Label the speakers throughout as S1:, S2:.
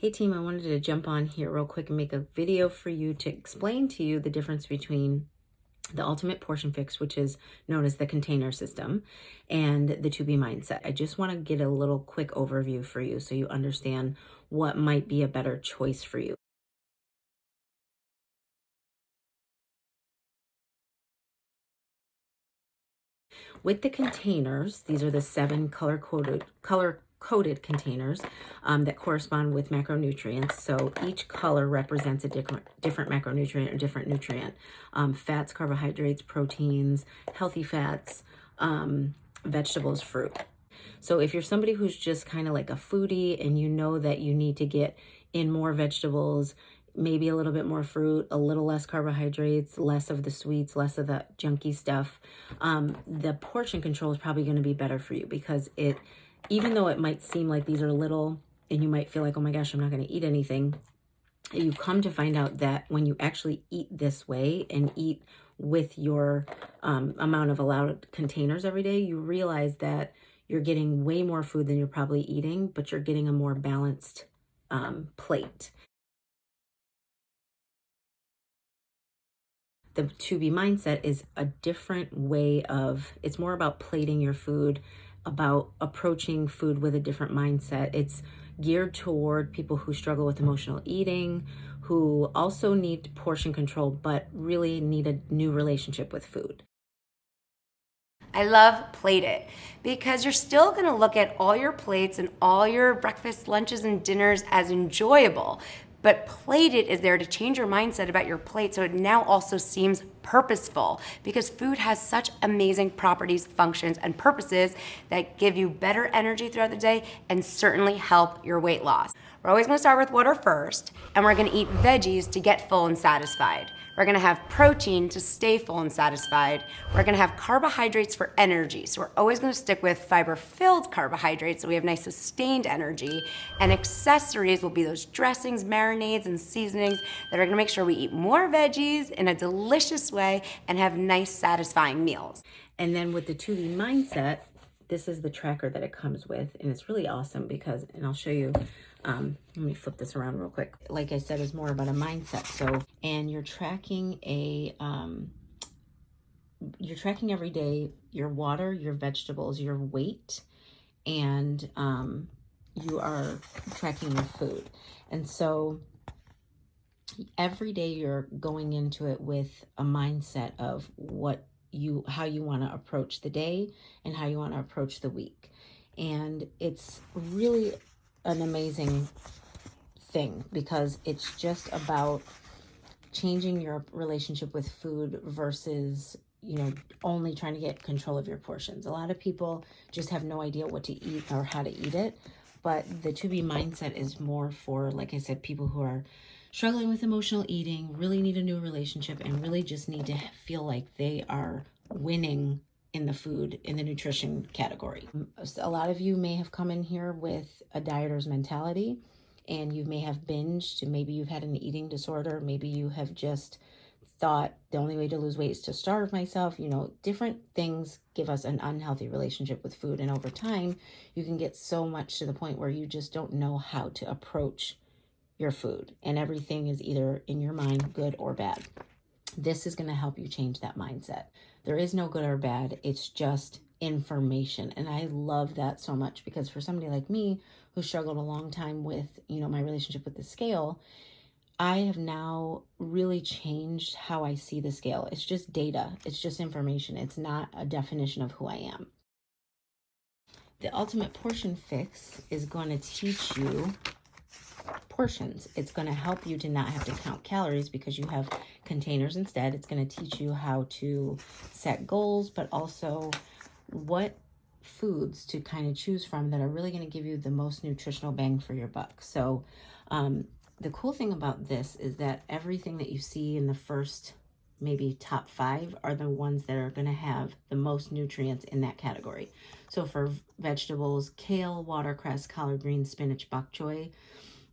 S1: Hey team, I wanted to jump on here real quick and make a video for you to explain to you the difference between the Ultimate Portion Fix, which is known as the container system, and the 2B mindset. I just want to get a little quick overview for you so you understand what might be a better choice for you. With the containers, these are the 7 color coded containers that correspond with macronutrients. So each color represents a different macronutrient or different nutrient. Fats, carbohydrates, proteins, healthy fats, vegetables, fruit. So if you're somebody who's just kind of like a foodie and you know that you need to get in more vegetables, maybe a little bit more fruit, a little less carbohydrates, less of the sweets, less of the junky stuff, the portion control is probably going to be better for you because even though it might seem like these are little and you might feel like, oh my gosh, I'm not going to eat anything, you come to find out that when you actually eat this way and eat with your amount of allowed containers every day, you realize that you're getting way more food than you're probably eating, but you're getting a more balanced plate. The 2B mindset is a different way of, it's more about plating your food, about approaching food with a different mindset. It's geared toward people who struggle with emotional eating, who also need portion control, but really need a new relationship with food.
S2: I love Plate It because you're still gonna look at all your plates and all your breakfasts, lunches, and dinners as enjoyable. But Plate It is there to change your mindset about your plate so it now also seems purposeful because food has such amazing properties, functions, and purposes that give you better energy throughout the day and certainly help your weight loss. We're always gonna start with water first, and we're gonna eat veggies to get full and satisfied. We're gonna have protein to stay full and satisfied. We're gonna have carbohydrates for energy. So we're always gonna stick with fiber-filled carbohydrates so we have nice sustained energy. And accessories will be those dressings, marinades, and seasonings that are gonna make sure we eat more veggies in a delicious way and have nice, satisfying meals.
S1: And then with the 2B mindset, this is the tracker that it comes with, and it's really awesome because, and I'll show you, let me flip this around real quick. Like I said, it's more about a mindset. So, and you're tracking every day your water, your vegetables, your weight, and you are tracking your food. And so every day you're going into it with a mindset of how you want to approach the day and how you want to approach the week. And it's really an amazing thing because it's just about changing your relationship with food versus only trying to get control of your portions. A lot of people just have no idea what to eat or how to eat it, but the 2B mindset is more for, like I said, people who are struggling with emotional eating, really need a new relationship, and really just need to feel like they are winning in the food, in the nutrition category. A lot of you may have come in here with a dieter's mentality, and you may have binged, maybe you've had an eating disorder, maybe you have just thought the only way to lose weight is to starve myself. Different things give us an unhealthy relationship with food, and over time you can get so much to the point where you just don't know how to approach your food, and everything is either in your mind good or bad. This is going to help you change that mindset. There is no good or bad, it's just information. And I love that so much because for somebody like me who struggled a long time with my relationship with the scale, I have now really changed how I see the scale. It's just data, it's just information, it's not a definition of who I am. The Ultimate Portion Fix is going to teach you portions. It's going to help you to not have to count calories because you have containers instead. It's going to teach you how to set goals, but also what foods to kind of choose from that are really going to give you the most nutritional bang for your buck. So the cool thing about this is that everything that you see in the first maybe top 5 are the ones that are going to have the most nutrients in that category. So for vegetables, kale, watercress, collard greens, spinach, bok choy,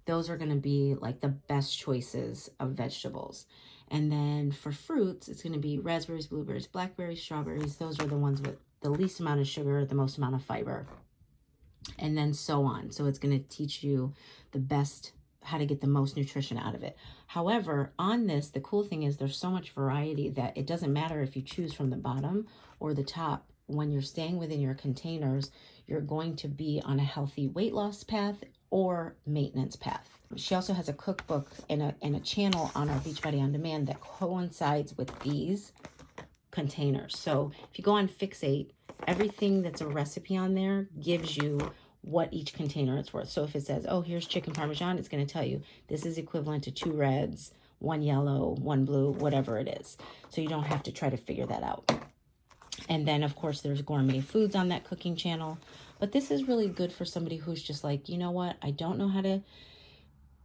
S1: those are going to be like the best choices of vegetables. And then for fruits, it's going to be raspberries, blueberries, blackberries, strawberries. Those are the ones with the least amount of sugar, the most amount of fiber, and then so on. So it's going to teach you the best how to get the most nutrition out of it. However, on this, the cool thing is there's so much variety that it doesn't matter if you choose from the bottom or the top. When you're staying within your containers, you're going to be on a healthy weight loss path or maintenance path. She also has a cookbook and a channel on our Beachbody On Demand that coincides with these containers. So if you go on Fixate, everything that's a recipe on there gives you what each container is worth. So if it says, oh, here's chicken parmesan, it's going to tell you this is equivalent to 2 reds, 1 yellow, 1 blue, whatever it is. So you don't have to try to figure that out. And then, of course, there's gourmet foods on that cooking channel. But this is really good for somebody who's just like, you know what? I don't know how to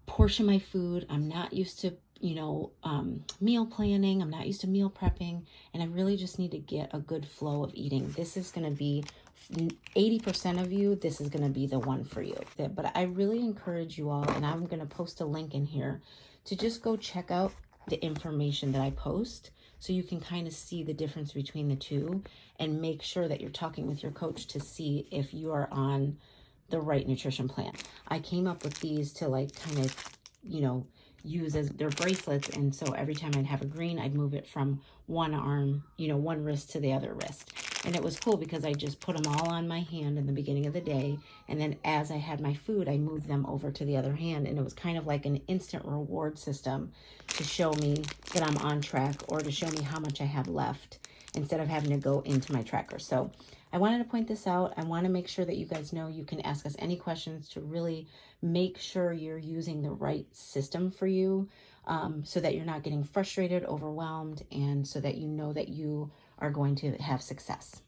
S1: portion my food. I'm not used to, meal planning. I'm not used to meal prepping. And I really just need to get a good flow of eating. This is going to be 80% of you. This is going to be the one for you. But I really encourage you all, and I'm going to post a link in here to just go check out the information that I post, so you can kind of see the difference between the two and make sure that you're talking with your coach to see if you are on the right nutrition plan. I came up with these to kind of, use as their bracelets. And so every time I'd have a green, I'd move it from one arm, one wrist to the other wrist. And it was cool because I just put them all on my hand in the beginning of the day. And then as I had my food, I moved them over to the other hand. And it was kind of like an instant reward system to show me that I'm on track, or to show me how much I have left, instead of having to go into my tracker. So I wanted to point this out. I want to make sure that you guys know you can ask us any questions to really make sure you're using the right system for you, so that you're not getting frustrated, overwhelmed, and so that you know that you are going to have success.